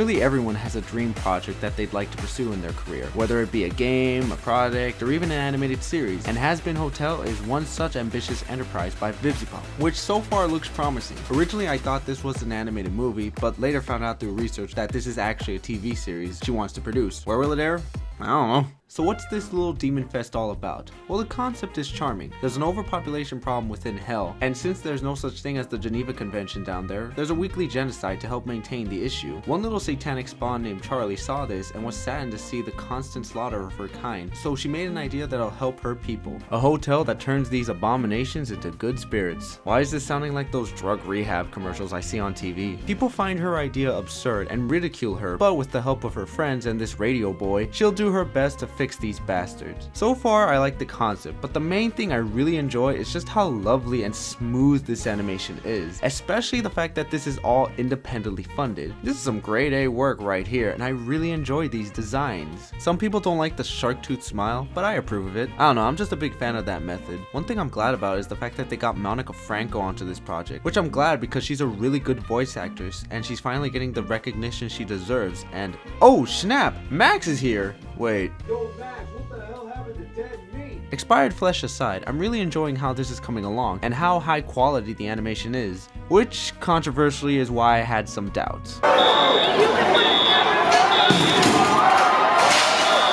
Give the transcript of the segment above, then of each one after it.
Nearly everyone has a dream project that they'd like to pursue in their career, whether it be a game, a project, or even an animated series, and Hazbin Hotel is one such ambitious enterprise by Vipsipop, which so far looks promising. Originally I thought this was an animated movie, but later found out through research that this is actually a TV series she wants to produce. Where will it air? I don't know. So what's this little demon fest all about? Well, the concept is charming. There's an overpopulation problem within hell, and since there's no such thing as the Geneva Convention down there, there's a weekly genocide to help maintain the issue. One little satanic spawn named Charlie saw this and was saddened to see the constant slaughter of her kind, so she made an idea that'll help her people. A hotel that turns these abominations into good spirits. Why is this sounding like those drug rehab commercials I see on TV? People find her idea absurd and ridicule her, but with the help of her friends and this radio boy, she'll do her best to fix these bastards. So far I like the concept, but the main thing I really enjoy is just how lovely and smooth this animation is, especially the fact that this is all independently funded. This is some grade A work right here, and I really enjoy these designs. Some people don't like the shark tooth smile, but I approve of it. I don't know, I'm just a big fan of that method. One thing I'm glad about is the fact that they got Monica Franco onto this project, which I'm glad because she's a really good voice actress and she's finally getting the recognition she deserves. And oh snap, Max is here. Wait. Yo, Max, what the hell happened to dead meat? Expired flesh aside, I'm really enjoying how this is coming along and how high quality the animation is, which controversially is why I had some doubts.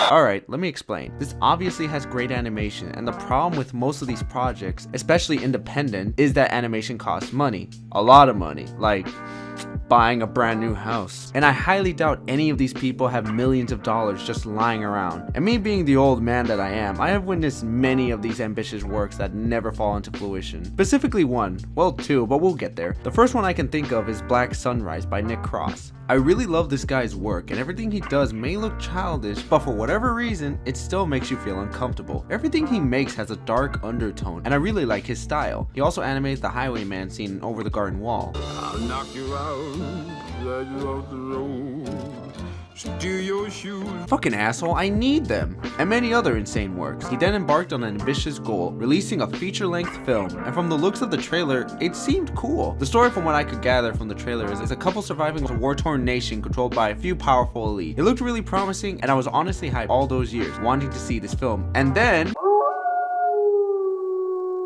Alright, let me explain. This obviously has great animation, and the problem with most of these projects, especially independent, is that animation costs money. A lot of money. Like buying a brand new house. And I highly doubt any of these people have millions of dollars just lying around. And me being the old man that I am, I have witnessed many of these ambitious works that never fall into fruition. Specifically one, well two, but we'll get there. The first one I can think of is Black Sunrise by Nick Cross. I really love this guy's work, and everything he does may look childish, but for whatever reason, it still makes you feel uncomfortable. Everything he makes has a dark undertone, and I really like his style. He also animated the Highwayman scene in Over the Garden Wall. I'll knock you out, drag you off the road, steal your shoes. Fucking asshole, I need them! And many other insane works. He then embarked on an ambitious goal, releasing a feature-length film, and from the looks of the trailer, it seemed cool. The story from what I could gather from the trailer is a couple surviving a war-torn nation controlled by a few powerful elite. It looked really promising, and I was honestly hyped all those years, wanting to see this film. And then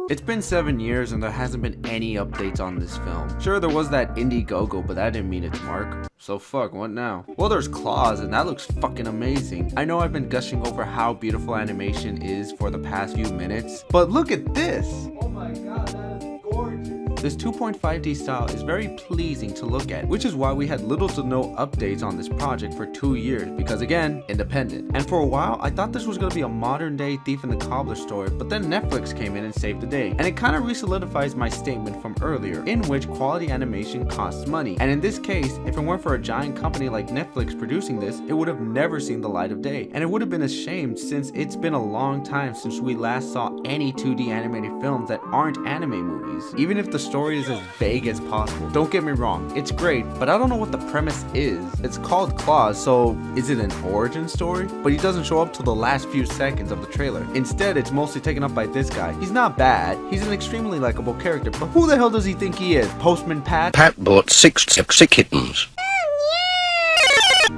it's been 7 years and there hasn't been any updates on this film. Sure, there was that Indiegogo, but that didn't meet its mark. So fuck, what now? Well, there's Claws, and that looks fucking amazing. I know I've been gushing over how beautiful animation is for the past few minutes, but look at this! Oh my god, that is gorgeous. This 2.5D style is very pleasing to look at, which is why we had little to no updates on this project for 2 years, because again, independent. And for a while, I thought this was going to be a modern day Thief and the Cobbler story, but then Netflix came in and saved the day. And it kind of re-solidifies my statement from earlier, in which quality animation costs money. And in this case, if it weren't for a giant company like Netflix producing this, it would have never seen the light of day. And it would have been a shame since it's been a long time since we last saw any 2D animated films that aren't anime movies. Even if the story is as vague as possible. Don't get me wrong, it's great, but I don't know what the premise is. It's called Claws, so is it an origin story? But he doesn't show up till the last few seconds of the trailer. Instead, it's mostly taken up by this guy. He's not bad, he's an extremely likable character, but who the hell does he think he is? Postman Pat? Pat bought six kittens.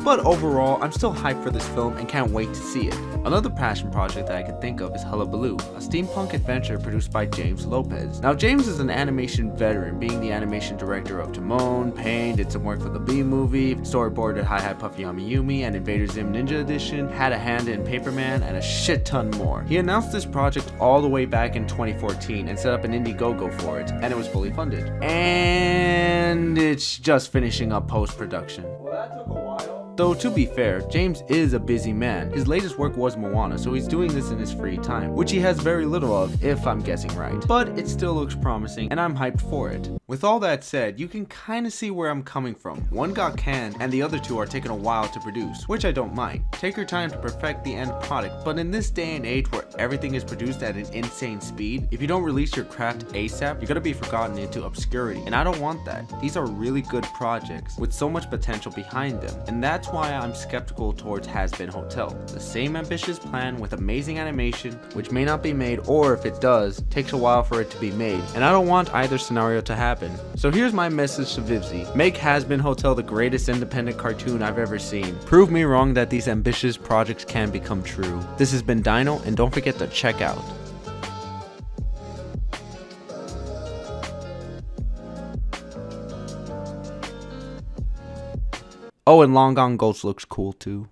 But overall, I'm still hyped for this film and can't wait to see it. Another passion project that I can think of is Hullabaloo, a steampunk adventure produced by James Lopez. Now James is an animation veteran, being the animation director of Timon, Pain, did some work for the B-Movie, storyboarded Hi Hi Puffy Yami Yumi and Invader Zim Ninja Edition, had a hand in Paperman, and a shit ton more. He announced this project all the way back in 2014 and set up an Indiegogo for it, and it was fully funded. And it's just finishing up post-production. Well, that took a while. Though to be fair, James is a busy man. His latest work was Moana, so he's doing this in his free time, which he has very little of if I'm guessing right. But it still looks promising and I'm hyped for it. With all that said, you can kinda see where I'm coming from. One got canned and the other two are taking a while to produce, which I don't mind. Take your time to perfect the end product, but in this day and age where everything is produced at an insane speed, if you don't release your craft ASAP, you're gonna be forgotten into obscurity, and I don't want that. These are really good projects with so much potential behind them, and that's that's why I'm skeptical towards Hazbin Hotel. The same ambitious plan with amazing animation, which may not be made, or if it does, takes a while for it to be made, and I don't want either scenario to happen. So here's my message to Vivzy. Make Hazbin Hotel the greatest independent cartoon I've ever seen. Prove me wrong that these ambitious projects can become true. This has been Dino, and don't forget to check out. Oh, and Long Gone Ghost looks cool too.